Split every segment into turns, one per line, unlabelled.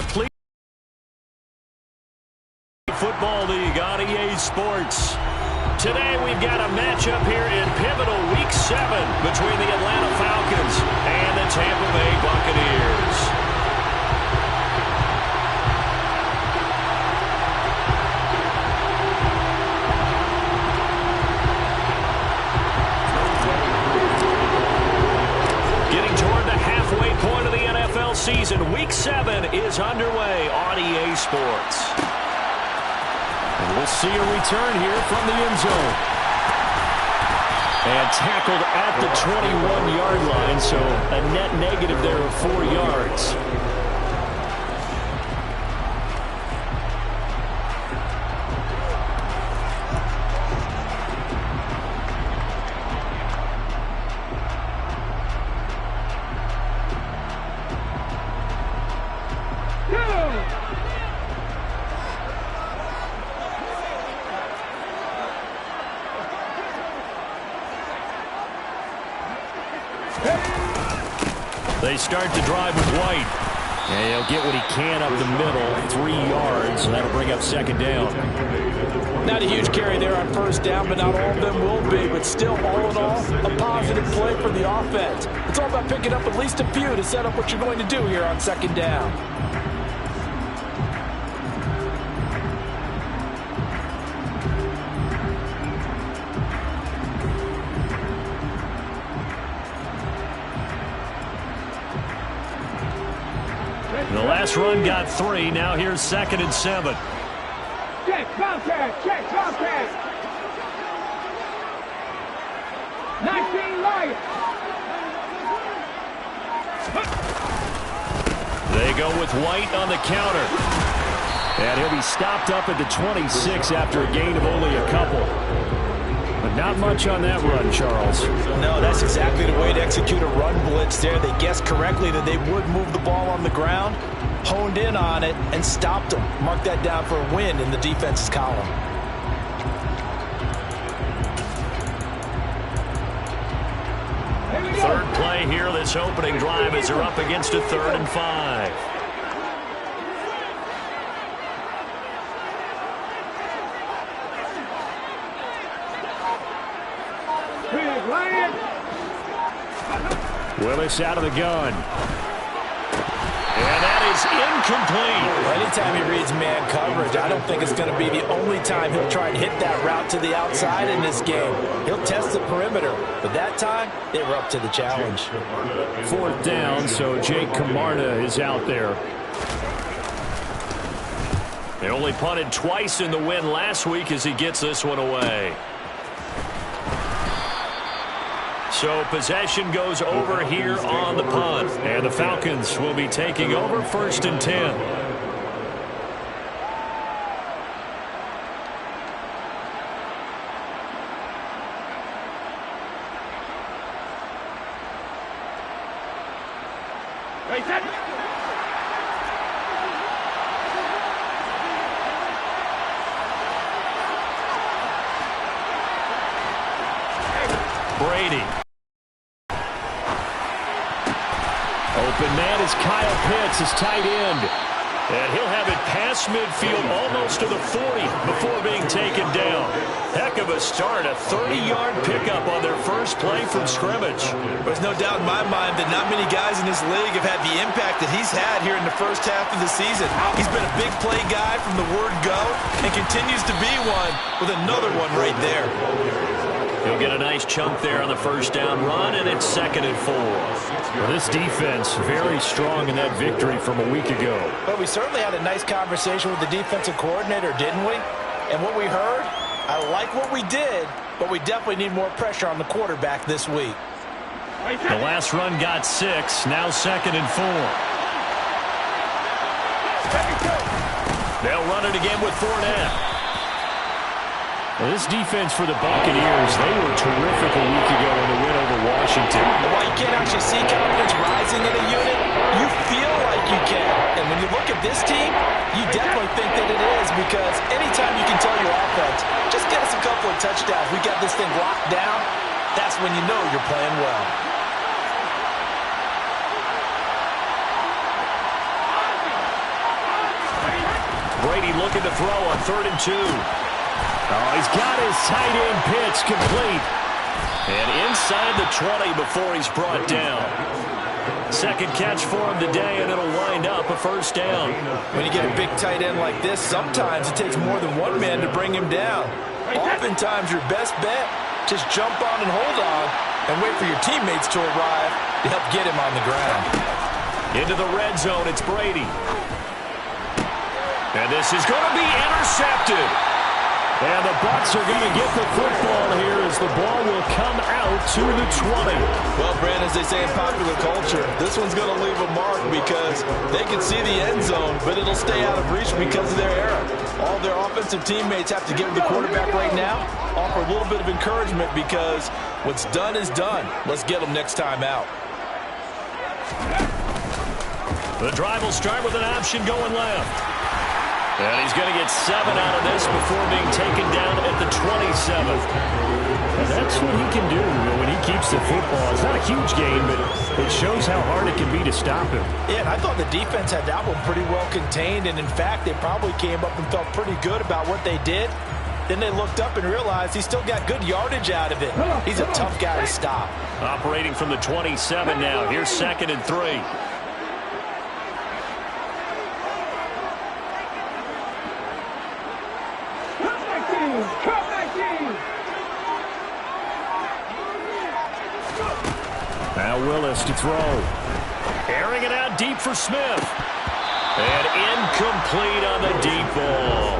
our Football League on EA Sports. Today we've got a matchup here in pivotal Week 7 between the Atlanta Falcons and the Tampa Bay Buccaneers. Getting toward the halfway point of the NFL season, Week 7 is underway on EA Sports. And we'll see a return here from the end zone. And tackled at the 21-yard line, so a net negative there of 4 yards. They start the drive with White. And he'll get what he can up the middle, 3 yards, and that'll bring up second down.
Not a huge carry there on first down, but not all of them will be. But still, all in all, a positive play for the offense. It's all about picking up at least a few to set up what you're going to do here on second down.
The last run got 3. Now here's 2nd and 7.
Check, contact, check, contact. 19 light.
They go with White on the counter. And he'll be stopped up at the 26 after a gain of only a couple. But not much on that run, Charles.
No, that's exactly the way to execute a run blitz there. They guessed correctly that they would move the ball on the ground, honed in on it, and stopped them. Mark that down for a win in the defense's column.
Third play here, this opening drive as they're up against a 3rd and 5. Willis out of the gun. And that is incomplete.
Well, anytime he reads man coverage, I don't think it's going to be the only time he'll try and hit that route to the outside in this game. He'll test the perimeter, but that time, they were up to the challenge.
4th down, so Jake Camarda is out there. They only punted twice in the win last week as he gets this one away. So possession goes over here on the punt. And the Falcons will be taking over 1st and 10. Brady. Open man is Kyle Pitts, his tight end. And he'll have it past midfield almost to the 40 before being taken down. Heck of a start, a 30-yard pickup on their first play from scrimmage.
There's no doubt in my mind that not many guys in this league have had the impact that he's had here in the first half of the season. He's been a big play guy from the word go and continues to be one with another one right there.
He'll get a nice chunk there on the first down run, and it's 2nd and 4. Well, this defense very strong in that victory from a week ago.
But we certainly had a nice conversation with the defensive coordinator, didn't we? And what we heard, I like what we did, but we definitely need more pressure on the quarterback this week.
The last run got 6, now 2nd and 4. They'll run it again with Fournette. Well, this defense for the Buccaneers, they were terrific a week ago in the win over Washington.
While you can't actually see confidence rising in a unit, you feel like you can. And when you look at this team, you definitely think that it is, because anytime you can tell your offense, just get us a couple of touchdowns, we got this thing locked down, that's when you know you're playing well.
looking to throw on 3rd and 2. Oh, he's got his tight end pitch complete. And inside the 20 before he's brought down. Second catch for him today, and it'll wind up a first down.
When you get a big tight end like this, sometimes it takes more than one man to bring him down. Oftentimes, your best bet, just jump on and hold on and wait for your teammates to arrive to help get him on the ground.
Into the red zone, it's Brady. And this is going to be intercepted. And the Bucs are going to get the football here as the ball will come out to the 20.
Well, Brandon, as they say in popular culture, this one's going to leave a mark because they can see the end zone, but it'll stay out of reach because of their error. All their offensive teammates have to give the quarterback right now, offer a little bit of encouragement because what's done is done. Let's get them next time out.
The drive will start with an option going left. And he's going to get 7 out of this before being taken down at the 27th. And that's what he can do when he keeps the football. It's not a huge gain, but it shows how hard it can be to stop him.
Yeah, and I thought the defense had that one pretty well contained. And, in fact, they probably came up and felt pretty good about what they did. Then they looked up and realized he still got good yardage out of it. He's a tough guy to stop.
Operating from the 27 now. Here's 2nd and 3. Now Willis to throw. Airing it out deep for Smith. And incomplete on the deep ball.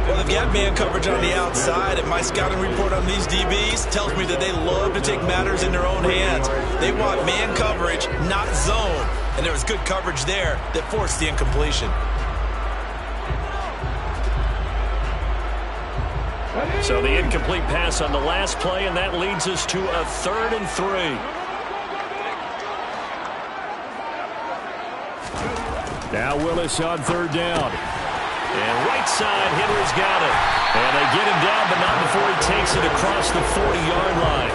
Well, they've got man coverage on the outside, and my scouting report on these DBs tells me that they love to take matters in their own hands. They want man coverage, not zone. And there was good coverage there that forced the incompletion.
So the incomplete pass on the last play, and that leads us to a 3rd and 3. Now Willis on 3rd down. And right side, Henry's got it. And they get him down, but not before he takes it across the 40-yard line.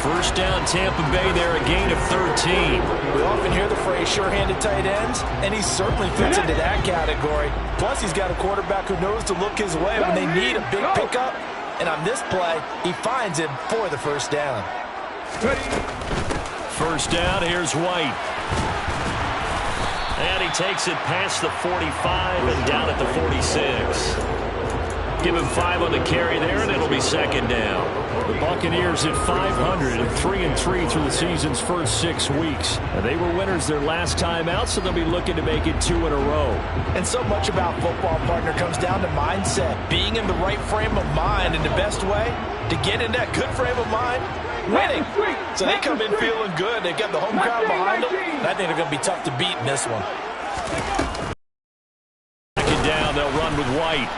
First down, Tampa Bay there, a gain of 13.
We often hear the phrase sure-handed tight ends, and he certainly fits into that category. Plus, he's got a quarterback who knows to look his way when they need a big pickup. And on this play, he finds him for the first down.
First down, here's White. And he takes it past the 45 and down at the 46. Give him 5 on the carry there, and it'll be 2nd down. The Buccaneers at 500 and 3-3 through the season's first 6 weeks. And they were winners their last time out, so they'll be looking to make it 2 in a row.
And so much about football, partner, comes down to mindset. Being in the right frame of mind, and the best way to get in that good frame of mind, winning. So they come in feeling good. They've got the home crowd behind them, and I think they're going to be tough to beat in this one.
Second down, they'll run with White.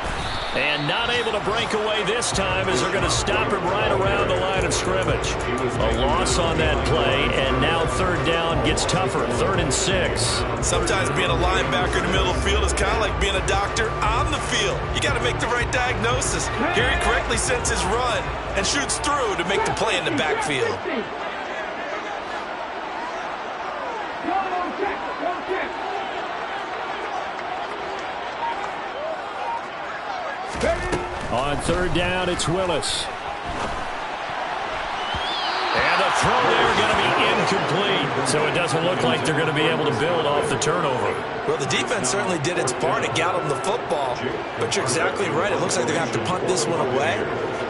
And not able to break away this time as they're going to stop him right around the line of scrimmage. A loss on that play, and now 3rd down gets tougher. 3rd and 6.
Sometimes being a linebacker in the middle of the field is kind of like being a doctor on the field. You got to make the right diagnosis. Here he correctly sets his run and shoots through to make the play in the backfield.
On 3rd down, it's Willis. And the throw there going to be incomplete. So it doesn't look like they're going to be able to build off the turnover.
Well, the defense certainly did its part. It got them the football. But you're exactly right. It looks like they're going to have to punt this one away.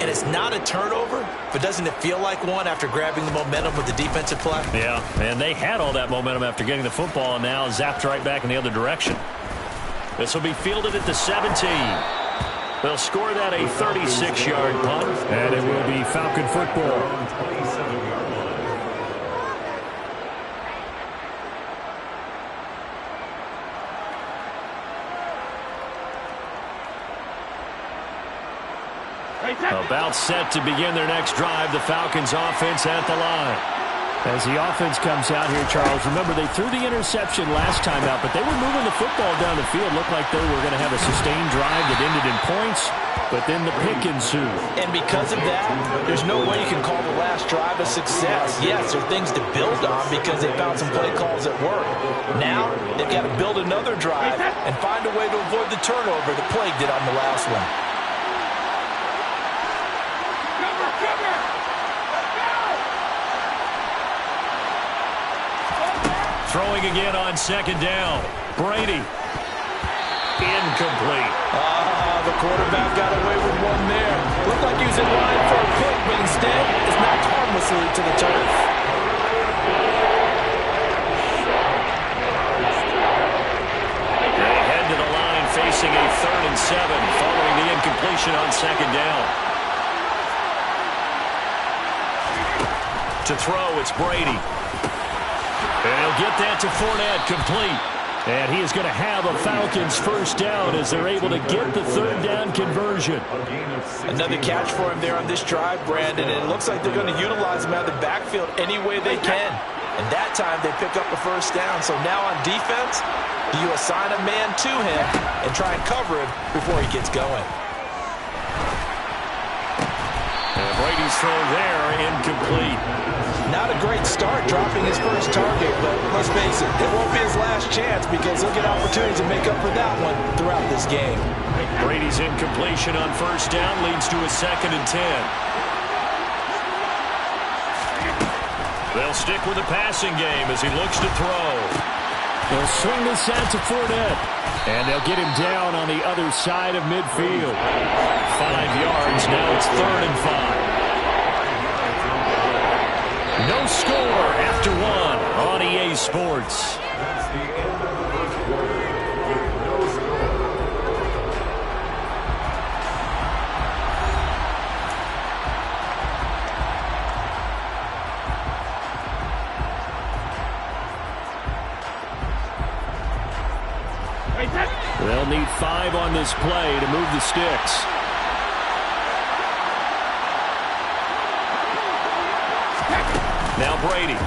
And it's not a turnover, but doesn't it feel like one after grabbing the momentum with the defensive play?
Yeah, and they had all that momentum after getting the football and now zapped right back in the other direction. This will be fielded at the 17. They'll score that a 36-yard punt, and it will be Falcon football. About set to begin their next drive, the Falcons offense at the line. As the offense comes out here, Charles, remember they threw the interception last time out, but they were moving the football down the field. Looked like they were going to have a sustained drive that ended in points, but then the pick ensued.
And because of that, there's no way you can call the last drive a success. Yes, there are things to build on because they found some play calls that work. Now, they've got to build another drive and find a way to avoid the turnover that plagued it on the last one.
Throwing again on second down. Brady. Incomplete.
The quarterback got away with one there. Looked like he was in line for a pick, but instead is knocked harmlessly to the turf.
They head to the line facing a 3rd and 7 following the incompletion on second down. To throw, it's Brady. And he'll get that to Fournette, complete. And he is going to have a Falcons first down as they're able to get the 3rd down conversion.
Another catch for him there on this drive, Brandon, and it looks like they're going to utilize him out of the backfield any way they can. And that time they pick up a first down. So now on defense, do you assign a man to him and try and cover him before he gets going?
And Brady's throw there, incomplete.
Not a great start dropping his first target, but let's face it, it won't be his last chance because he'll get opportunities to make up for that one throughout this game.
Brady's incompletion on first down leads to a 2nd and 10. They'll stick with the passing game as he looks to throw. They'll swing this out to Fournette. And they'll get him down on the other side of midfield. 5 yards, now it's 3rd and 5. No score after 1 on EA Sports. They'll need 5 on this play to move the sticks. Now Brady.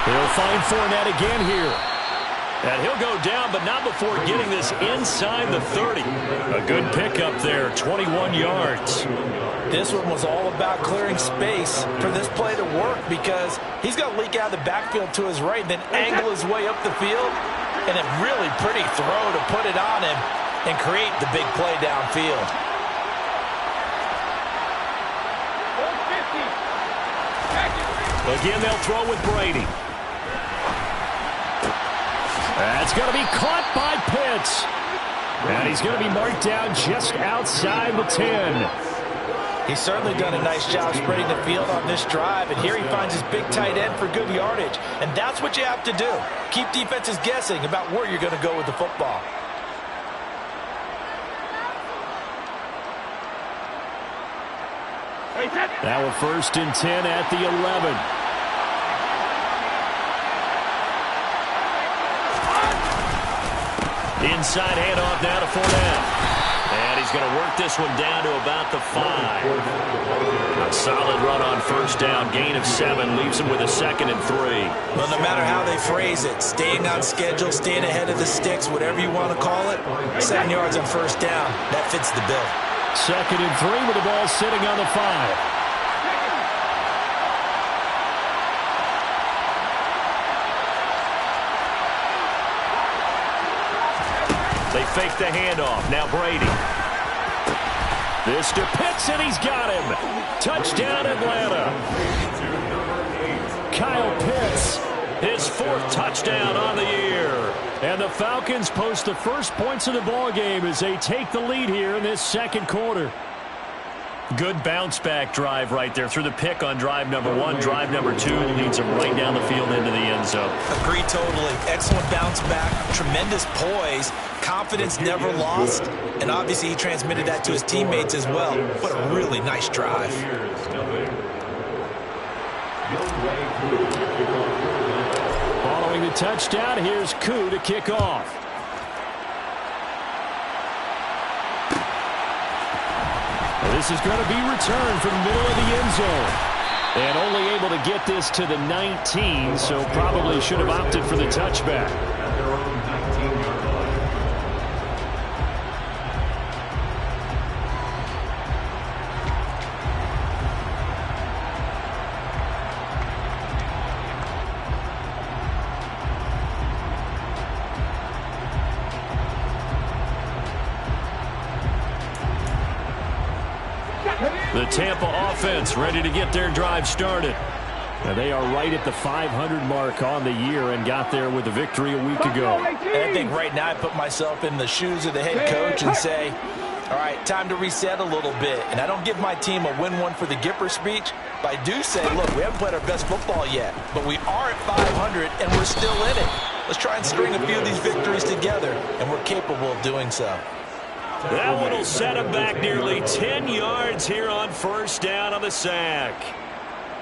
He'll find Fournette again here. And he'll go down, but not before getting this inside the 30. A good pickup there, 21 yards.
This one was all about clearing space for this play to work because he's going to leak out of the backfield to his right and then angle his way up the field. And a really pretty throw to put it on him and create the big play downfield.
Again, they'll throw with Brady. That's going to be caught by Pitts. And he's going to be marked down just outside the 10.
He's certainly done a nice job spreading the field on this drive, and here he finds his big tight end for good yardage. And that's what you have to do. Keep defenses guessing about where you're going to go with the football.
Now a 1st and 10 at the 11. Inside handoff now to Fournette. And he's going to work this one down to about the 5. A solid run on first down. Gain of 7 leaves him with a 2nd and 3.
Well, no matter how they phrase it, staying on schedule, staying ahead of the sticks, whatever you want to call it, 7 yards on first down, that fits the bill.
2nd and 3 with the ball sitting on the 5. They fake the handoff. Now Brady. This to Pitts, and he's got him. Touchdown, Atlanta. Kyle Pitts, his 4th touchdown on the year. And the Falcons post the first points of the ballgame as they take the lead here in this 2nd quarter. Good bounce-back drive right there through the pick on drive number 1. Drive number 2 leads him right down the field into the end zone.
Agree totally. Excellent bounce-back, tremendous poise, confidence never lost, and obviously he transmitted that to his teammates as well. What a really nice drive.
Following the touchdown, here's Koo to kick off. This is going to be returned from the middle of the end zone. And only able to get this to the 19, so probably should have opted for the touchback. The Tampa offense ready to get their drive started. And they are right at the 500 mark on the year and got there with a victory a week ago.
And I think right now I put myself in the shoes of the head coach and say, all right, time to reset a little bit. And I don't give my team a win one for the Gipper speech, but I do say, look, we haven't played our best football yet, but we are at 500 and we're still in it. Let's try and string a few of these victories together, and we're capable of doing so.
That one will set him back nearly 10 yards here on first down on the sack.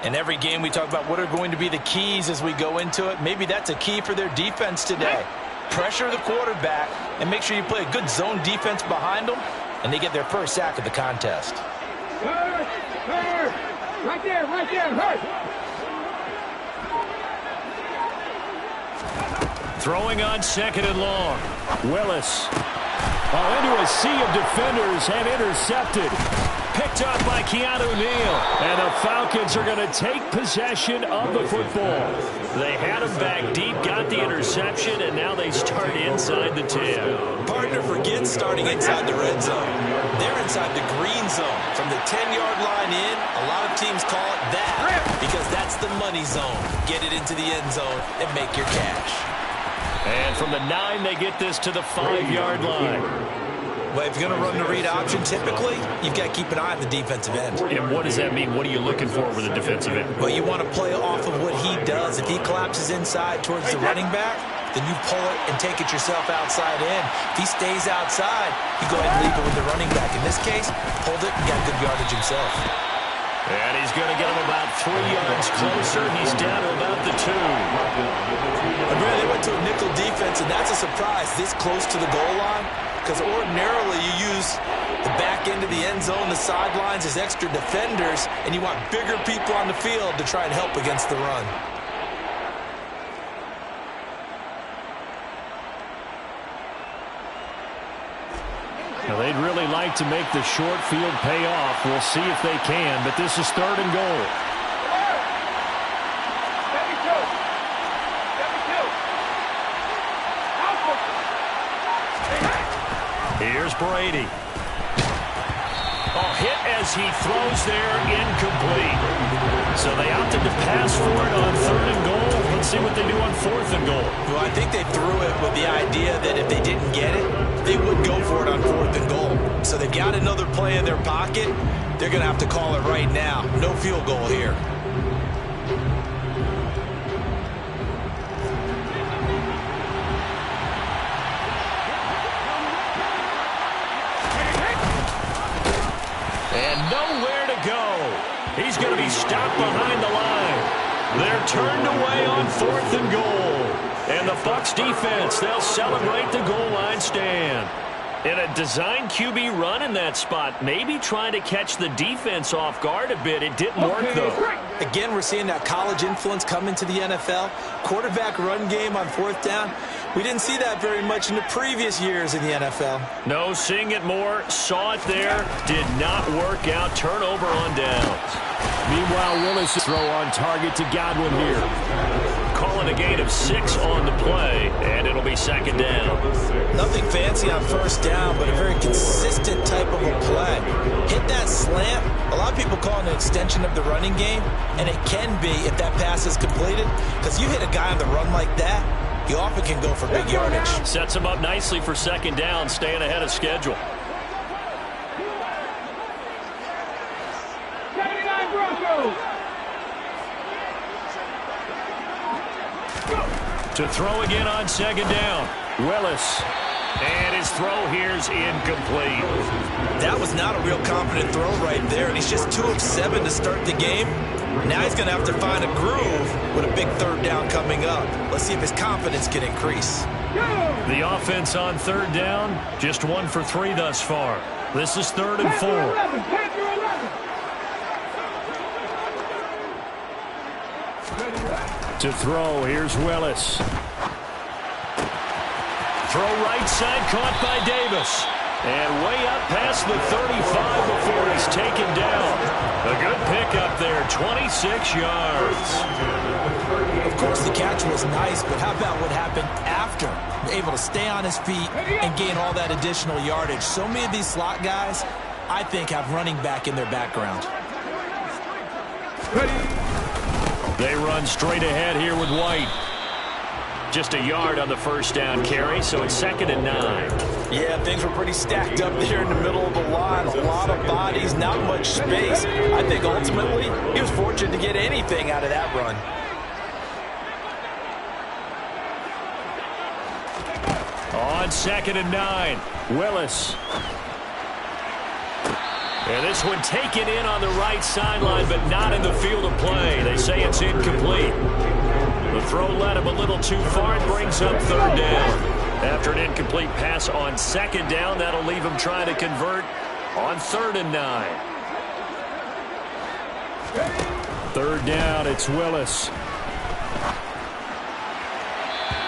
In every game we talk about what are going to be the keys as we go into it. Maybe that's a key for their defense today. Pressure the quarterback and make sure you play a good zone defense behind them, and they get their first sack of the contest.
Hurt. Right there, hurt.
Throwing on second and long. Willis. Into a sea of defenders and intercepted. Picked up by Keanu Neal. And the Falcons are going to take possession of the football. They had him back deep, got the interception, and now they start inside the 10.
Partner forgets starting inside the red zone. They're inside the green zone. From the 10-yard line in, a lot of teams call it that because that's the money zone. Get it into the end zone and make your cash.
And from the 9, they get this to the 5-yard line.
Well, if you're going to run the read option, typically, you've got to keep an eye on the defensive end.
And what does that mean? What are you looking for with a defensive end?
Well, you want to play off of what he does. If he collapses inside towards the running back, then you pull it and take it yourself outside in. If he stays outside, you go ahead and leave it with the running back. In this case, hold it and got good yardage himself.
And he's going to get him about 3 yards closer. He's down to about the 2.
And really, they went to a nickel defense, and that's a surprise this close to the goal line, because ordinarily you use the back end of the end zone, the sidelines as extra defenders, and you want bigger people on the field to try and help against the run.
Now, they'd really like to make the short field pay off. We'll see if they can, but this is 3rd and goal. Here's Brady. Hit as he throws there, incomplete. So they opted to pass for it on 3rd and goal. Let's see what they do on 4th and goal.
Well, I think they threw it with the idea that if they didn't get it, they would go for it on 4th and goal. So they've got another play in their pocket. They're going to have to call it right now. No field goal here.
And nowhere to go. He's going to be stopped behind the line. They're turned away on 4th and goal. And the Bucs defense, they'll celebrate the goal line stand. And a design QB run in that spot, maybe trying to catch the defense off guard a bit. It didn't work, though.
Again, we're seeing that college influence come into the NFL. Quarterback run game on 4th down. We didn't see that very much in the previous years in the NFL.
No, seeing it more, saw it there, did not work out. Turnover on downs. Meanwhile, Willis throw on target to Godwin here. Calling a gain of 6 on the play, and it'll be 2nd down.
Nothing fancy on 1st down, but a very consistent type of a play. Hit that slant. A lot of people call it an extension of the running game, and it can be if that pass is completed, because you hit a guy on the run like that, you often can go for big yardage.
Sets him up nicely for 2nd down, staying ahead of schedule.
79 Broncos.
To throw again on 2nd down. Willis. And his throw here's incomplete.
That was not a real confident throw right there, and he's just 2 of 7 to start the game. Now he's going to have to find a groove with a big 3rd down coming up. Let's see if his confidence can increase.
The offense on 3rd down, just 1 for 3 thus far. This is 3rd and 4. To throw, here's Willis. Throw right side, caught by Davis. And way up past the 35 before he's taken down. A good pickup there, 26 yards.
Of course, the catch was nice, but how about what happened after? Able to stay on his feet and gain all that additional yardage. So many of these slot guys, I think, have running back in their background.
They run straight ahead here with White. Just a yard on the first down carry, so it's 2nd and 9.
Yeah, things were pretty stacked up there in the middle of the line. A lot of bodies, not much space. I think ultimately he was fortunate to get anything out of that run.
On 2nd and 9, Willis. And this one taken in on the right sideline, but not in the field of play. They say it's incomplete. The throw led him a little too far and brings up 3rd down. After an incomplete pass on 2nd down, that'll leave him trying to convert on 3rd and 9. 3rd down, it's Willis.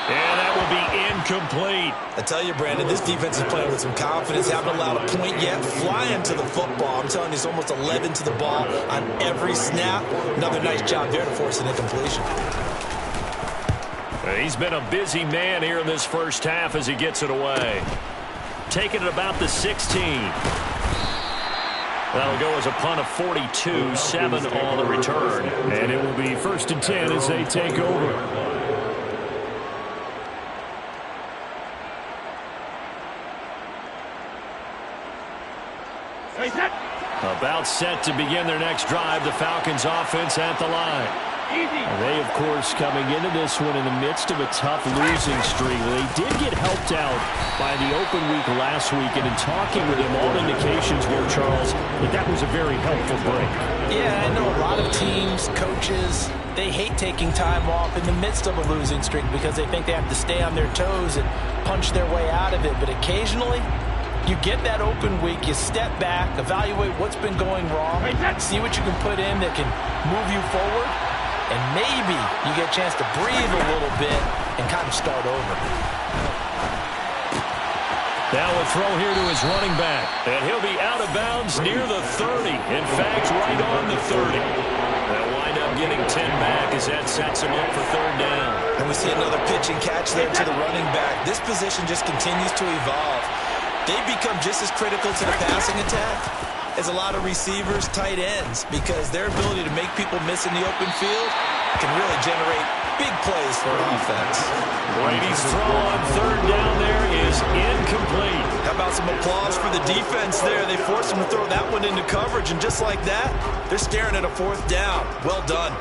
And that will be incomplete.
I tell you, Brandon, this defense is playing with some confidence. Haven't allowed a point yet. Flying to the football. I'm telling you, it's almost 11 to the ball on every snap. Another nice job there to force an incompletion.
He's been a busy man here in this first half as he gets it away. Taking it about the 16. That'll go as a punt of 42, 7 on the return. And it will be 1st and 10 as they take over. About set to begin their next drive, the Falcons offense at the line. They, of course, coming into this one in the midst of a tough losing streak. They did get helped out by the open week last week, and in talking with them, all indications were, Charles, that was a very helpful break.
Yeah, I know a lot of teams, coaches, they hate taking time off in the midst of a losing streak because they think they have to stay on their toes and punch their way out of it. But occasionally, you get that open week, you step back, evaluate what's been going wrong, see what you can put in that can move you forward, and maybe you get a chance to breathe a little bit and kind of start over.
Now a throw here to his running back, and he'll be out of bounds near the 30. In fact, right on the 30. They'll wind up getting 10 back as that sets him up for 3rd down.
And we see another pitch and catch there to the running back. This position just continues to evolve. They become just as critical to the passing attack as a lot of receivers, tight ends, because their ability to make people miss in the open field can really generate big plays for an offense.
Brady's throw on 3rd down there is incomplete.
How about some applause for the defense there? They forced him to throw that one into coverage, and just like that, they're staring at a 4th down. Well done.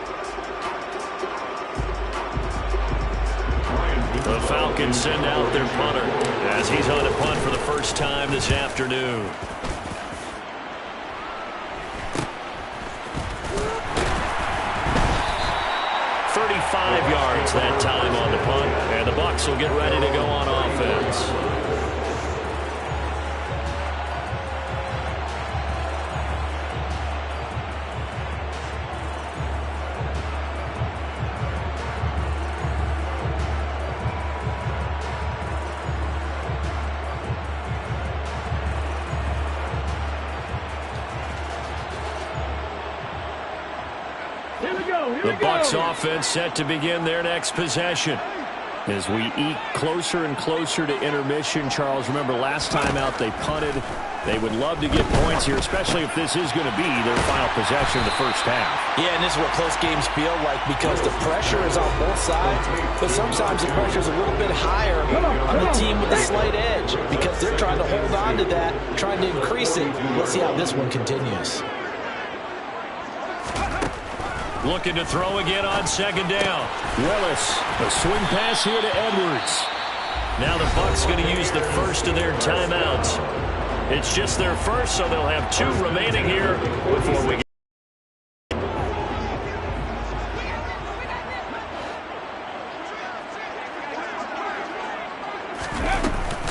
The Falcons send out their punter as he's on a punt for the first time this afternoon. Yards that time on the punt, and the Bucs will get ready to go on offense. The Bucs offense set to begin their next possession. As we eke closer and closer to intermission, Charles, remember last time out they punted. They would love to get points here, especially if this is going to be their final possession of the first half.
Yeah, and this is what close games feel like because the pressure is on both sides, but sometimes the pressure is a little bit higher on the team with a slight edge because they're trying to hold on to that, trying to increase it. Let's see how this one continues.
Looking to throw again on 2nd down. Willis, a swing pass here to Edwards. Now the Bucs going to use the first of their timeouts. It's just their first, so they'll have 2 remaining here before we get.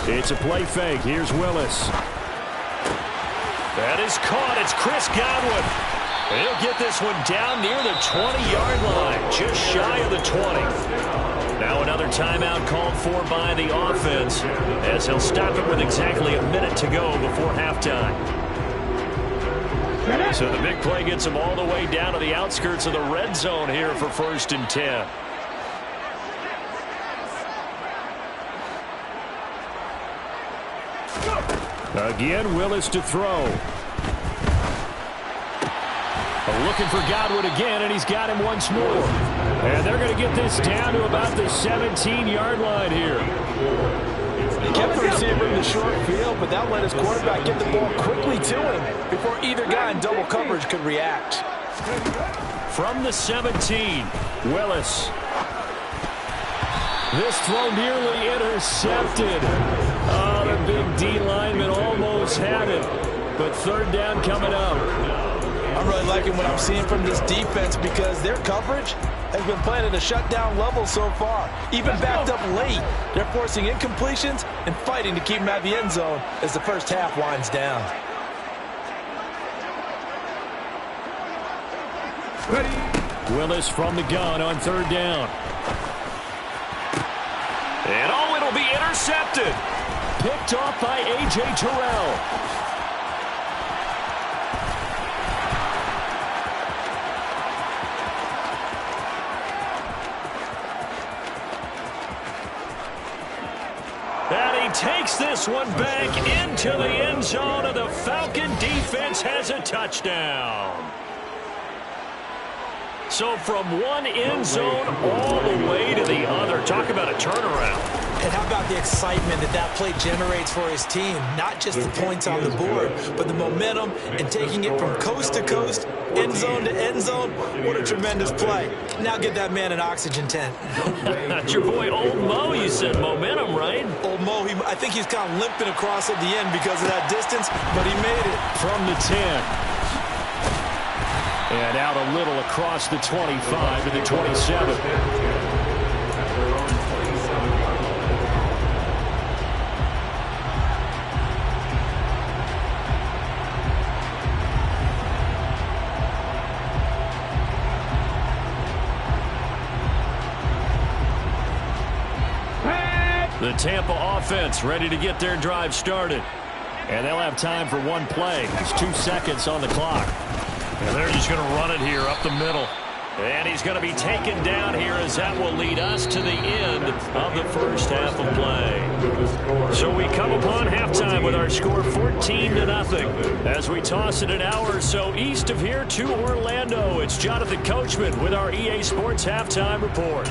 It's a play fake. Here's Willis. That is caught. It's Chris Godwin. He'll get this one down near the 20-yard line, just shy of the 20. Now another timeout called for by the offense, as he'll stop it with exactly a minute to go before halftime. So the big play gets him all the way down to the outskirts of the red zone here for 1st and 10. Again, Willis to throw. Looking for Godwin again, and he's got him once more. And they're going to get this down to about the 17-yard line here.
He kept the receiver in the short field, but that let his quarterback get the ball quickly to him before either guy in double coverage could react.
From the 17, Willis. This throw nearly intercepted. Oh, the big D lineman almost had it. But 3rd down coming up.
I'm really liking what I'm seeing from this defense because their coverage has been playing at a shutdown level so far. Even backed up late, they're forcing incompletions and fighting to keep them at the end zone as the first half winds down.
Willis from the gun on 3rd down. And oh, it'll be intercepted. Picked off by A.J. Terrell. And he takes this one back into the end zone, and the Falcon defense has a touchdown. So from one end zone all the way to the other. Talk about a turnaround.
And how about the excitement that that play generates for his team? Not just the points on the board, but the momentum and taking it from coast to coast, end zone to end zone. What a tremendous play. Now get that man an oxygen tent.
That's your boy Old Mo, you said. Momentum, right?
Old Mo, I think he's kind of limping across at the end because of that distance, but he made it.
From the 10. And out a little across the 25 to the 27. The Tampa offense ready to get their drive started. And they'll have time for one play. There's 2 seconds on the clock. And they're just going to run it here up the middle. And he's going to be taken down here as that will lead us to the end of the first half of play. So we come upon halftime with our score 14-0 as we toss it an hour or so east of here to Orlando. It's Jonathan Coachman with our EA Sports Halftime Report.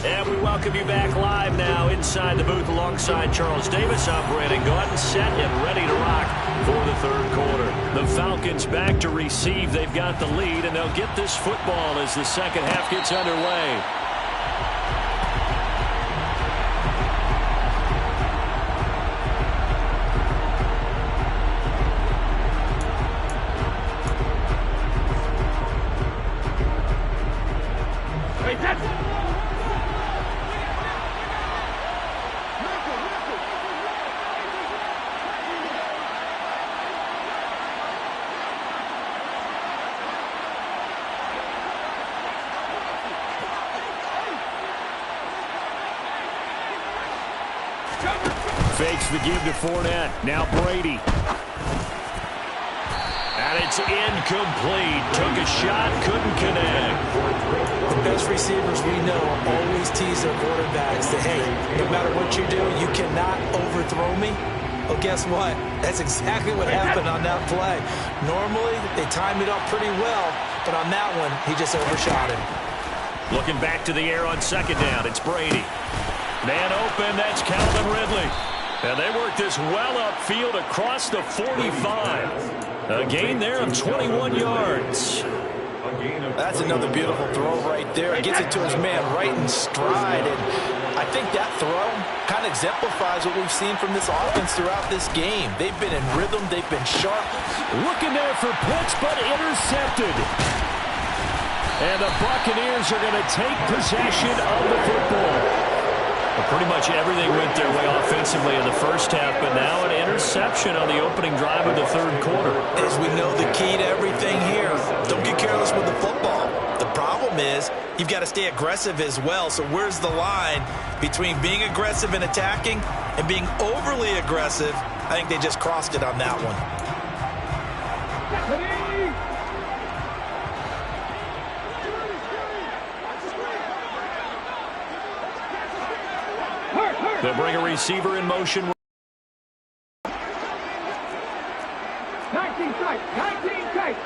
And we welcome you back live now inside the booth alongside Charles Davis. I'm Brandon Gaudin, set and ready to rock for the 3rd quarter. The Falcons back to receive. They've got the lead, and they'll get this football as the second half gets underway. Fakes the give to Fournette. Now Brady. And it's incomplete. Took a shot, couldn't connect.
The best receivers we know always tease their quarterbacks that, hey, no matter what you do, you cannot overthrow me. Well, guess what? That's exactly what happened on that play. Normally, they timed it up pretty well, but on that one, he just overshot him.
Looking back to the air on 2nd down, it's Brady. Man open, that's Calvin Ridley. And they work this well upfield across the 45. A gain there of 21 yards.
That's another beautiful throw right there. He gets it to his man right in stride. And I think that throw kind of exemplifies what we've seen from this offense throughout this game. They've been in rhythm. They've been sharp.
Looking there for Pitts, but intercepted. And the Buccaneers are going to take possession of the football. Well, pretty much everything went their way offensively in the first half, but now an interception on the opening drive of the third quarter.
As we know, the key to everything here, don't get careless with the football. The problem is you've got to stay aggressive as well. So where's the line between being aggressive and attacking and being overly aggressive? I think they just crossed it on that one.
They'll bring a receiver in motion.
19 tight, 19 tight.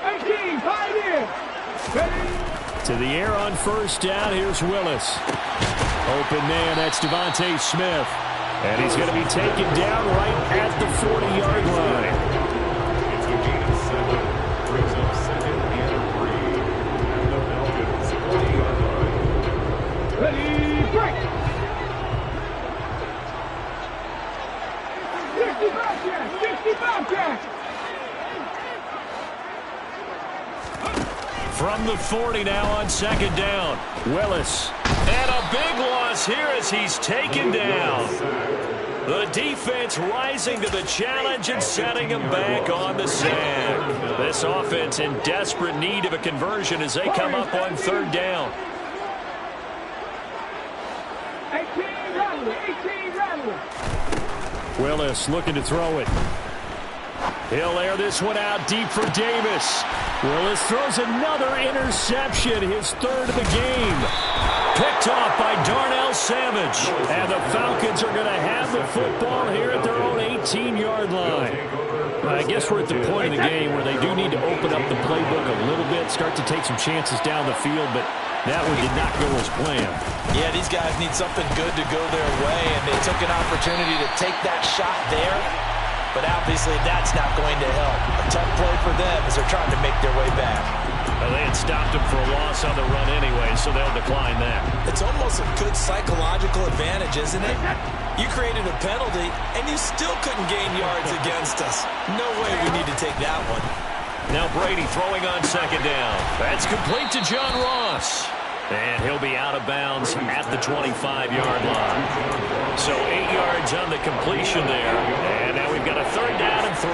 18, 5 in. Ready?
To the air on first down. Here's Willis. Open man, that's Devontae Smith. And he's going to be taken down right at the 40-yard line.
It's a gain of 7. Brings up 2nd and 3. At the Falcons' 40-yard line.
Ready, break. 65 jack, 65 jack.
From the 40 now on second down. Willis. And a big loss here as he's taken down. The defense rising to the challenge and setting him back on the sack. This offense in desperate need of a conversion as they come up on third down.
18 Rattler, 18 Rattler.
Willis looking to throw it. He'll air this one out deep for Davis. Willis throws another interception, his third of the game. Picked off by Darnell Savage. And the Falcons are going to have the football here at their own 18-yard line. I guess we're at the point of the game where they do need to open up the playbook a little bit, start to take some chances down the field, but that one did not go as planned.
Yeah, these guys need something good to go their way, and they took an opportunity to take that shot there. But obviously that's not going to help. A tough play for them as they're trying to make their way back.
Well, they had stopped him for a loss on the run anyway, so they'll decline that.
It's almost a good psychological advantage, isn't it? You created a penalty, and you still couldn't gain yards against us. No way we need to take that one.
Now Brady throwing on second down. That's complete to John Ross. And he'll be out of bounds at the 25-yard line. So 8 yards on the completion there. And now we've got a third down and 3.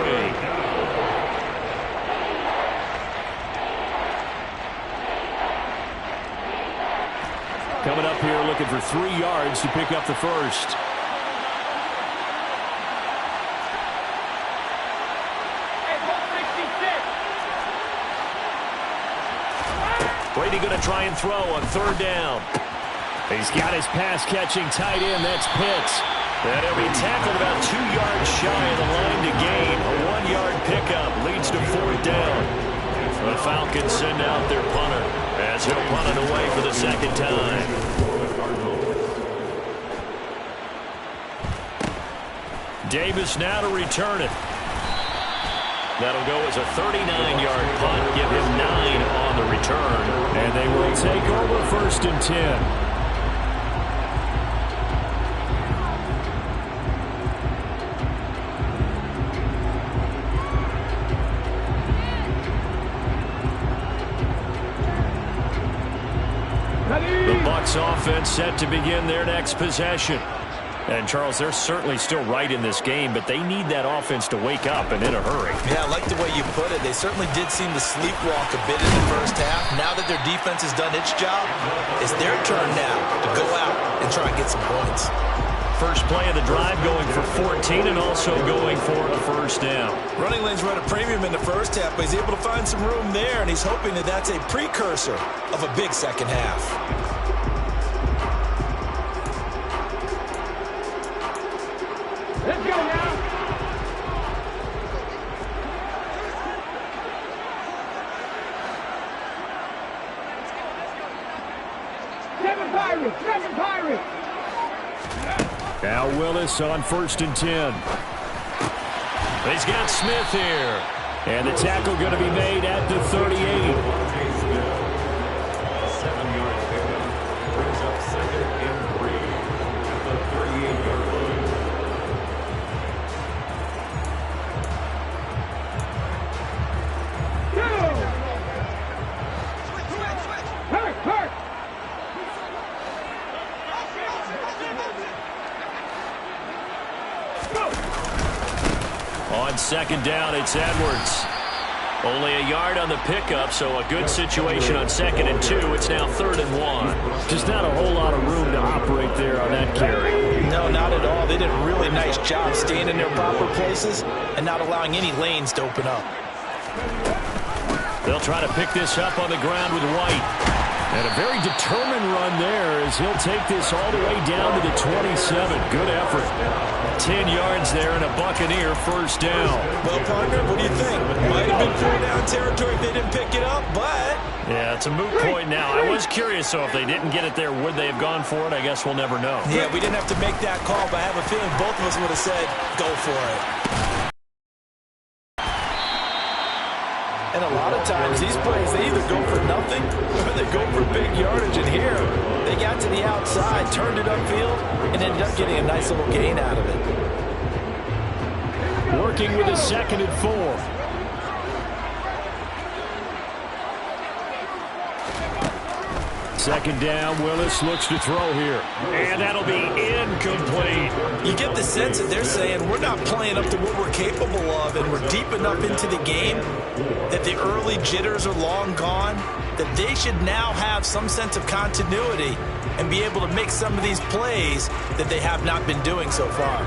Coming up here looking for 3 yards to pick up the first. Brady going to try and throw on third down. He's got his pass-catching tight end. That's Pitts. And he'll be tackled about 2 yards shy of the line to gain. A 1-yard pickup leads to fourth down. The Falcons send out their punter as he'll punt it away for the second time. Davis now to return it. That'll go as a 39-yard punt, give him 9 on the return. And they will take over first and 10. The Bucs offense set to begin their next possession. And, Charles, they're certainly still right in this game, but they need that offense to wake up and in a hurry.
Yeah, I like the way you put it. They certainly did seem to sleepwalk a bit in the first half. Now that their defense has done its job, it's their turn now to go out and try and get some points.
First play of the drive going for 14 and also going for a first down.
Running lanes run a premium in the first half, but he's able to find some room there, and he's hoping that that's a precursor of a big second half.
Let's go now. Seven Pirates.
Now Willis on first and 10. He's got Smith here. And the tackle going to be made at the 38.
7-yard pickup. Brings up 2nd and 3. At the 38-yard line.
On second down, it's Edwards. Only a yard on the pickup, so a good situation on 2nd and 2. It's now 3rd and 1. Just not a whole lot of room to operate there on that carry.
No, not at all. They did a really nice job staying in their proper places and not allowing any lanes to open up.
They'll try to pick this up on the ground with White. And a very determined run there as he'll take this all the way down to the 27. Good effort. 10 yards there and a Buccaneer first down.
Well, partner, what do you think? Might have been 4-down territory if they didn't pick it up, but...
Yeah, it's a moot point now. I was curious, so if they didn't get it there, would they have gone for it? I guess we'll never know.
Yeah, we didn't have to make that call, but I have a feeling both of us would have said, go for it. And a lot of times, these plays, they either go for nothing or they go for big yardage. And here, they got to the outside, turned it upfield, and ended up getting a nice little gain out of it.
Working with a 2nd and 4. Second down, Willis looks to throw here. And that'll be incomplete.
You get the sense that they're saying we're not playing up to what we're capable of, and we're deep enough into the game that the early jitters are long gone, that they should now have some sense of continuity and be able to make some of these plays that they have not been doing so far.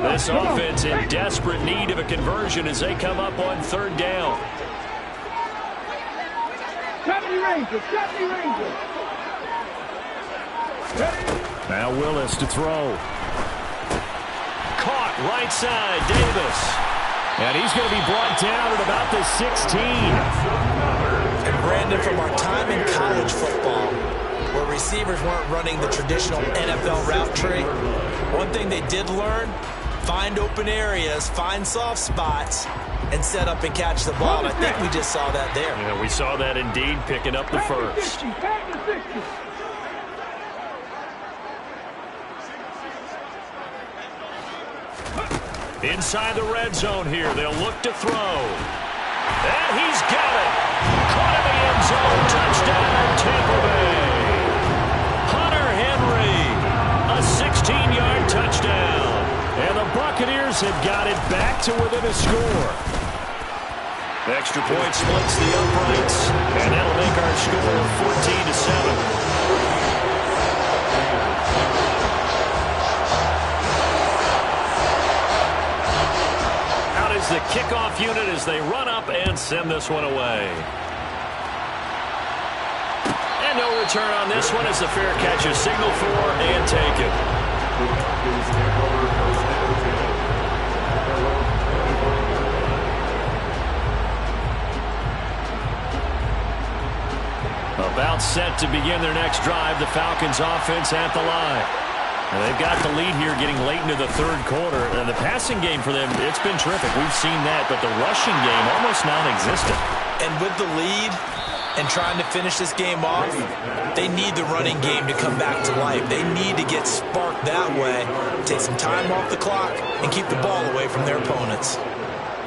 This offense in desperate need of a conversion as they come up on 3rd down.
70 Rangers, 70 Rangers.
Now Willis to throw. Caught right side, Davis. And he's going to be brought down at about the 16.
And Brandon, from our time in college football, where receivers weren't running the traditional NFL route tree, one thing they did learn, find open areas, find soft spots, and set up and catch the ball. And I think we just saw that there.
Yeah, we saw that indeed, picking up the first. Inside the red zone here, they'll look to throw. And he's got it. Caught in the end zone. Touchdown, Tampa Bay. Hunter Henry, a 16-yard touchdown. And the Buccaneers have got it back to within a score. Extra point splits the uprights, and that'll make our score 14-7. Out is the kickoff unit as they run up and send this one away. And no return on this one as the fair catch is signaled for and taken. About set to begin their next drive, the Falcons offense at the line. And they've got the lead here getting late into the 3rd quarter. And the passing game for them, it's been terrific. We've seen that, but the rushing game almost non-existent.
And with the lead and trying to finish this game off, they need the running game to come back to life. They need to get sparked that way, take some time off the clock, and keep the ball away from their opponents.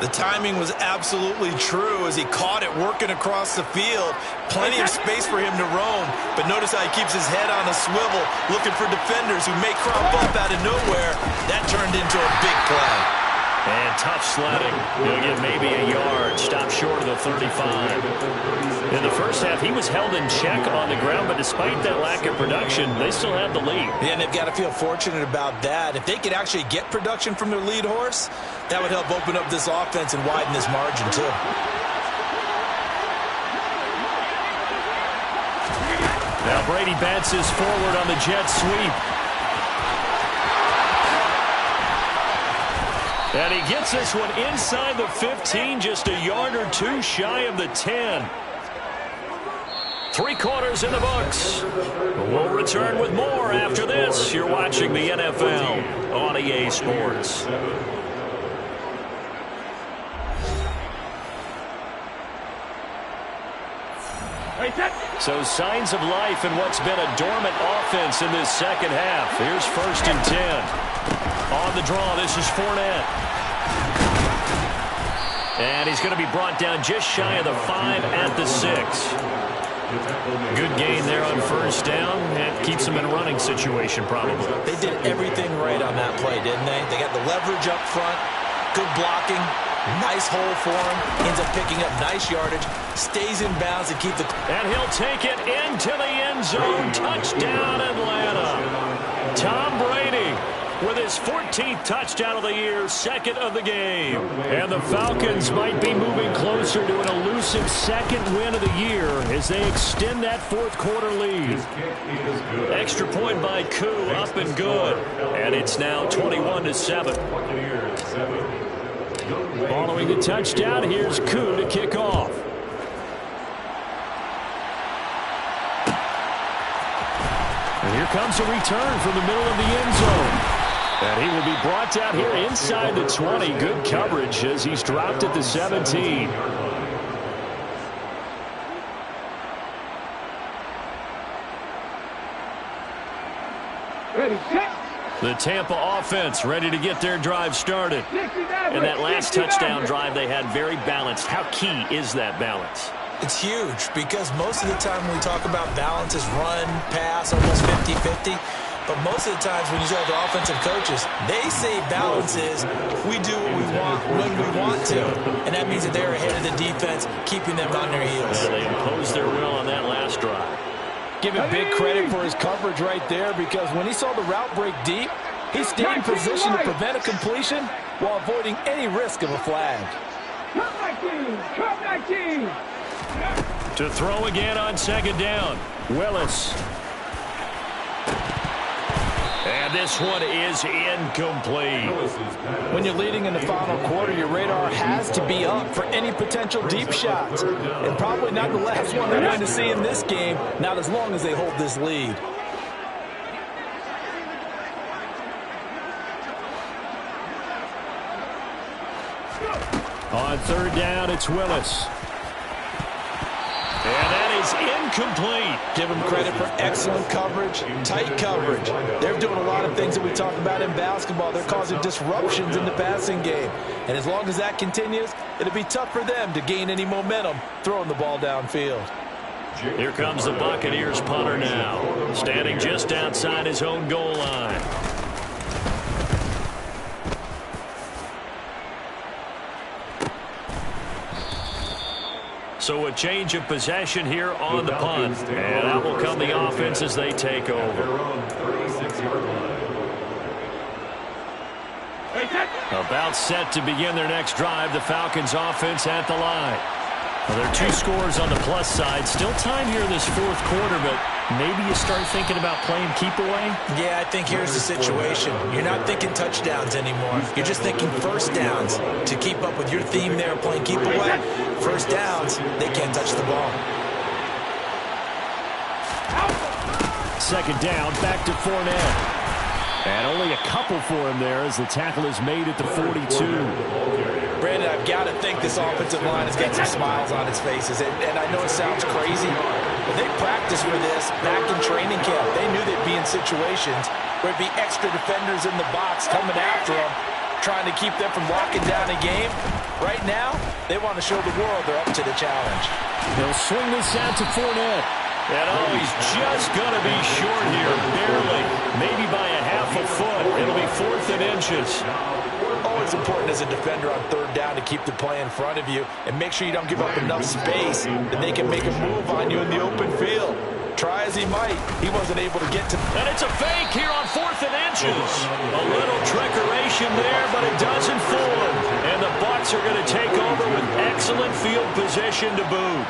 The timing was absolutely true as he caught it working across the field. Plenty of space for him to roam, but notice how he keeps his head on a swivel, looking for defenders who may crop up out of nowhere. That turned into a big play.
And tough sledding. He'll get maybe a yard. Stop short of the 35. In the first half, he was held in check on the ground, but despite that lack of production, they still have the lead.
Yeah, and they've got to feel fortunate about that. If they could actually get production from their lead horse, that would help open up this offense and widen this margin, too.
Now Brady Betts is forward on the jet sweep. And he gets this one inside the 15, just a yard or two shy of the 10. 3 quarters in the books. We'll return with more after this. You're watching the NFL on EA Sports. So signs of life in what's been a dormant offense in this second half. Here's 1st and 10. On the draw, this is Fournette. And he's going to be brought down just shy of the 5 at the 6. Good gain there on first down. And keeps him in a running situation probably.
They did everything right on that play, didn't they? They got the leverage up front, good blocking, nice hole for him. Ends up picking up nice yardage, stays in bounds to keep the...
And he'll take it into the end zone. Touchdown, Atlanta. Tom Brady with his 14th touchdown of the year, second of the game. And the Falcons might be moving closer to an elusive second win of the year as they extend that fourth quarter lead. Extra point by Koo, up and good. And it's now 21-7. Following the touchdown, here's Koo to kick off. And here comes a return from the middle of the end zone. And he will be brought down here inside the 20. Good coverage as he's dropped at the 17.
Ready, set.
The Tampa offense ready to get their drive started. And that last touchdown drive they had very balanced. How key is that balance?
It's huge because most of the time when we talk about balance is run, pass, almost 50-50. But most of the times when you talk to offensive coaches, they say balance is we do what we want when we want to. And that means that they're ahead of the defense, keeping them on their heels.
So they imposed their will on that last drive.
Give him big credit for his coverage right there because when he saw the route break deep, he stayed in position to prevent a completion while avoiding any risk of a flag.
Come back in. Come back in.
To throw again on second down. Willis. And this one is incomplete.
When you're leading in the final quarter, your radar has to be up for any potential deep shots. And probably not the last one they're going to see in this game, not as long as they hold this lead.
On third down, it's Willis. And that is incomplete.
Give them credit for excellent coverage, tight coverage. They're doing a lot of things that we talk about in basketball. They're causing disruptions in the passing game. And as long as that continues, it'll be tough for them to gain any momentum throwing the ball downfield.
Here comes the Buccaneers punter now, standing just outside his own goal line. So a change of possession here on the punt. And out will come the offense as they take over. About set to begin their next drive. The Falcons offense at the line. Well, there are two scores on the plus side. Still time here in this fourth quarter, but maybe you start thinking about playing keep away?
Yeah, I think here's the situation. You're not thinking touchdowns anymore. You're just thinking first downs. To keep up with your theme there, playing keep away, first downs, they can't touch the ball.
Second down, back to Fournette. And only a couple for him there as the tackle is made at the 42.
Brandon, I've got to think this offensive line has got some smiles on its faces. And I know it sounds crazy, but they practiced for this back in training camp. They knew they'd be in situations where it'd be extra defenders in the box coming after them, trying to keep them from locking down a game. Right now, they want to show the world they're up to the challenge.
They'll swing this out to Fournette. And he's just going to be short here, barely, maybe by a half a foot. It'll be 4th and inches.
Always important as a defender on third down to keep the play in front of you and make sure you don't give up enough space that they can make a move on you in the open field. Try as he might, he wasn't able to get to...
And it's a fake here on 4th and inches. A little trickeration there, but it doesn't fool him. And the Bucs are going to take over with excellent field position to boot.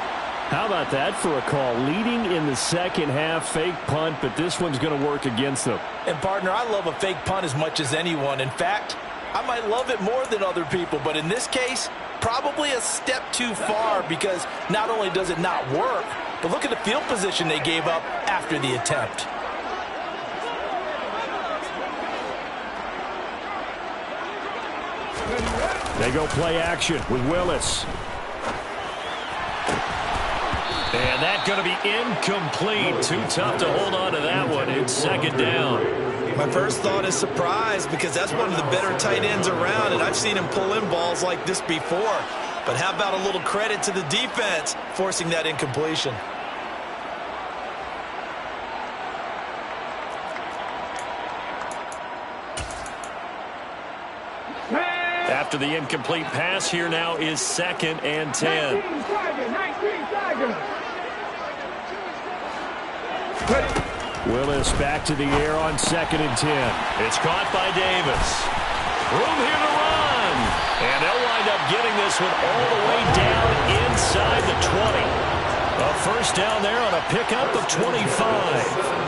How about that for a call? Leading in the second half, fake punt, but this one's going to work against them.
And, partner, I love a fake punt as much as anyone. In fact, I might love it more than other people, but in this case, probably a step too far because not only does it not work, but look at the field position they gave up after the attempt.
They go play action with Willis. And that's going to be incomplete. Too tough to hold on to that one. It's second down.
My first thought is surprise because that's one of the better tight ends around, and I've seen him pull in balls like this before. But how about a little credit to the defense forcing that incompletion?
After the incomplete pass, here now is 2nd and 10.
19 Tiger.
Willis back to the air on 2nd and 10. It's caught by Davis. Room here to run. And they'll wind up getting this one all the way down inside the 20. A first down there on a pickup of 25.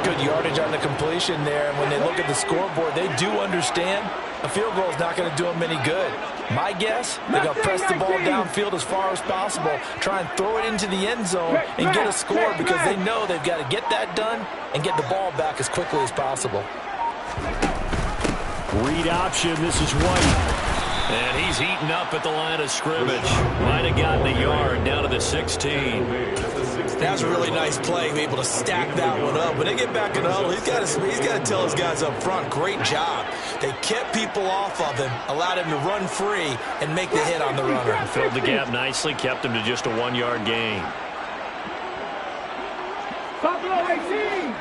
Good yardage on the completion there. And when they look at the scoreboard, they do understand a field goal is not going to do them any good. My guess, they're going to press the ball downfield as far as possible, try and throw it into the end zone and get a score because they know they've got to get that done and get the ball back as quickly as possible.
Read option. This is White. And he's eaten up at the line of scrimmage. Might have gotten a yard down to the 16.
That's a really nice play, able to stack that one up. When they get back in the huddle, he's got to tell his guys up front, great job. They kept people off of him, allowed him to run free and make the hit on the runner.
Filled the gap nicely, kept him to just a 1-yard gain.
Buffalo 18.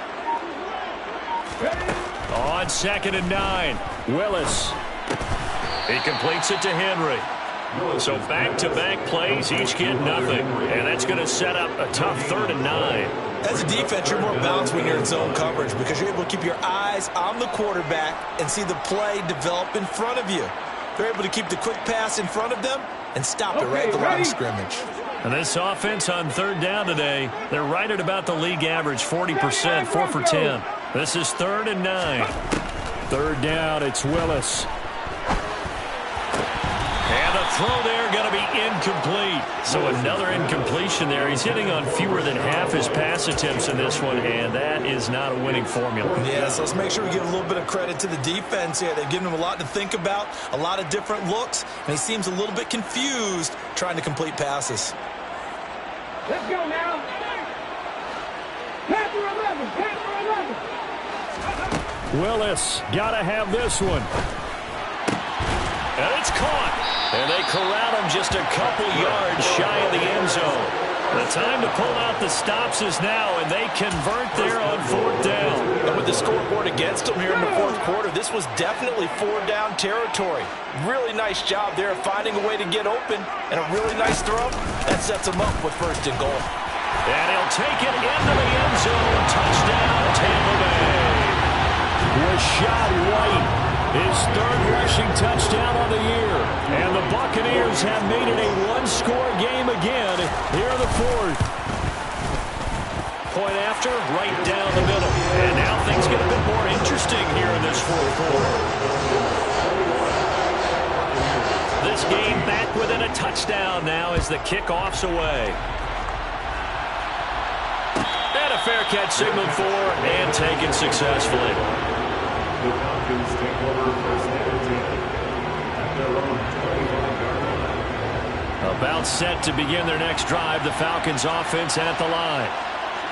On 2nd and 9, Willis. He completes it to Henry. So back-to-back plays, each get nothing. And that's going to set up a tough 3rd and 9.
As a defense, you're more balanced when you're in zone coverage because you're able to keep your eyes on the quarterback and see the play develop in front of you. They're able to keep the quick pass in front of them and stop it right at the line of scrimmage.
And this offense on 3rd down today, they're right at about the league average, 40%, 4 for 10. This is 3rd and 9. 3rd down, it's Willis. And the throw there going to be incomplete. So another incompletion there. He's hitting on fewer than half his pass attempts in this one, and that is not a winning formula.
Yeah, so let's make sure we give a little bit of credit to the defense here. They've given him a lot to think about, a lot of different looks, and he seems a little bit confused trying to complete passes.
Let's go now. Panther 11.
Willis got to have this one. And it's caught. And they corral him just a couple yards shy of the end zone. The time to pull out the stops is now, and they convert there on 4th down.
And with the scoreboard against them here in the 4th quarter, this was definitely 4-down territory. Really nice job there of finding a way to get open, and a really nice throw. That sets them up with 1st and goal.
And he'll take it into the end zone. Touchdown, Tampa Bay. Rashad White, his 3rd rushing touchdown on the year. And the Buccaneers have made it a 1-score game again here in the 4th. Point after, right down the middle. And now things get a bit more interesting here in this 4th quarter. This game back within a touchdown now as the kickoff's away. And a fair catch signaled for and taken successfully.
The Falcons take over 1st and 10 at their own 25-yard line.
About set to begin their next drive, the Falcons offense at the line.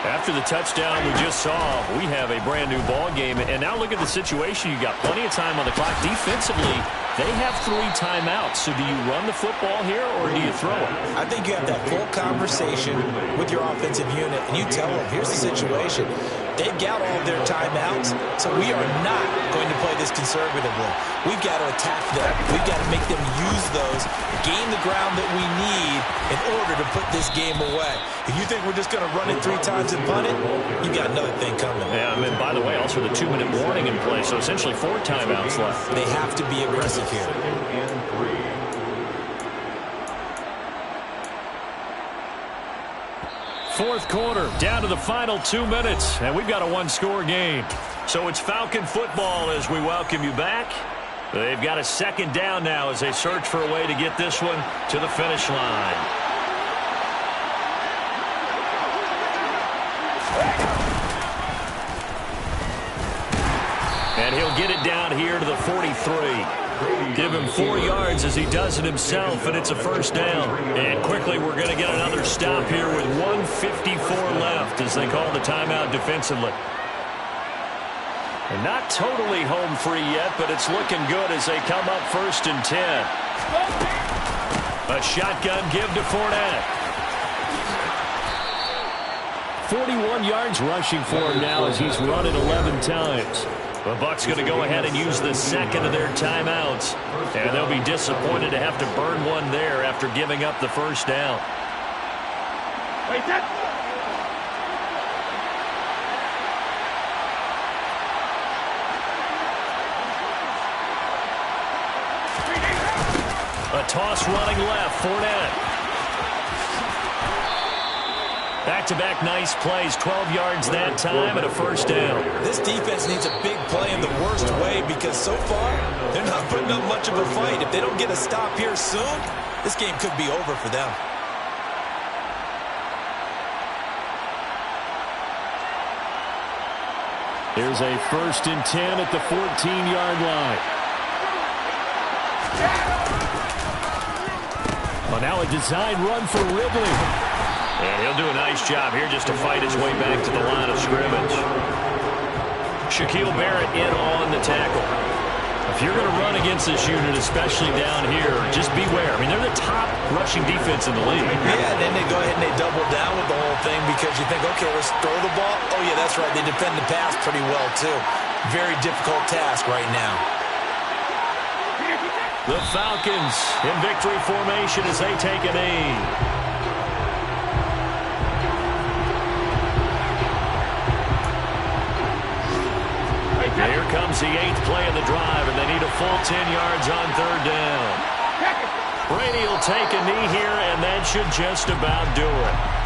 After the touchdown we just saw, we have a brand new ball game. And now look at the situation. You got plenty of time on the clock. Defensively, they have 3 timeouts. So do you run the football here or do you throw it?
I think you have that full conversation with your offensive unit, and you tell them, here's the situation. They've got all of their timeouts, so we are not going to play this conservatively. We've got to attack them. We've got to make them use those, gain the ground that we need in order to put this game away. If you think we're just going to run it 3 times and punt it, you've got another thing coming.
Yeah, and by the way, also the 2-minute warning in play, so essentially 4 timeouts left.
They have to be aggressive here.
2nd and 3.
4th quarter, down to the final 2 minutes, and we've got a 1-score game. So it's Falcon football as we welcome you back. They've got a 2nd down now as they search for a way to get this one to the finish line. And he'll get it down here to the 43. Give him 4 yards as he does it himself, and it's a 1st down. And quickly we're going to get another stop here with 1:54 left as they call the timeout defensively. And not totally home free yet, but it's looking good as they come up 1st and 10. A shotgun give to Fournette. 41 yards rushing for him now as he's run it 11 times. The Bucs going to go ahead and use the second of their timeouts. And they'll be disappointed to have to burn one there after giving up the first down. A toss running left, Fournette. Back-to-back nice plays, 12 yards that time and a first down.
This defense needs a big play in the worst way because so far, they're not putting up much of a fight. If they don't get a stop here soon, this game could be over for them.
Here's a 1st and 10 at the 14-yard line. Well, now a design run for Ridley. And he'll do a nice job here just to fight his way back to the line of scrimmage. Shaquille Barrett in on the tackle. If you're going to run against this unit, especially down here, just beware. I mean, they're the top rushing defense in the league.
Yeah, and then they go ahead and they double down with the whole thing because you think, okay, let's throw the ball. Oh, yeah, that's right. They defend the pass pretty well, too. Very difficult task right now.
The Falcons in victory formation as they take a knee. Here comes the 8th play of the drive, and they need a full 10 yards on 3rd down. Brady will take a knee here, and that should just about do it.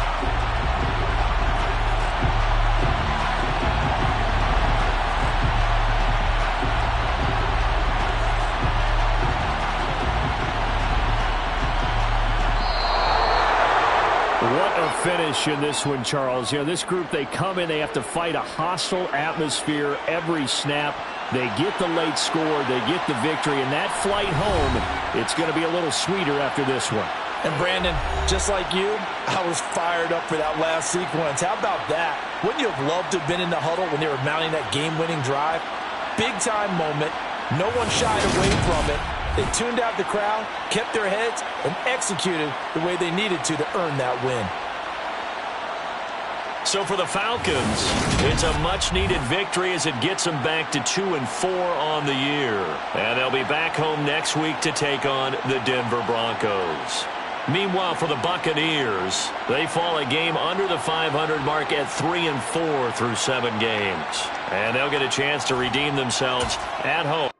What a finish in this one, Charles. You know, this group, they come in, they have to fight a hostile atmosphere every snap. They get the late score, they get the victory, and that flight home, it's going to be a little sweeter after this one.
And Brandon, just like you, I was fired up for that last sequence. How about that? Wouldn't you have loved to have been in the huddle when they were mounting that game-winning drive? Big-time moment. No one shied away from it. They tuned out the crowd, kept their heads, and executed the way they needed to earn that win.
So for the Falcons, it's a much-needed victory as it gets them back to 2-4 on the year. And they'll be back home next week to take on the Denver Broncos. Meanwhile, for the Buccaneers, they fall a game under the 500 mark at 3-4 through 7 games. And they'll get a chance to redeem themselves at home.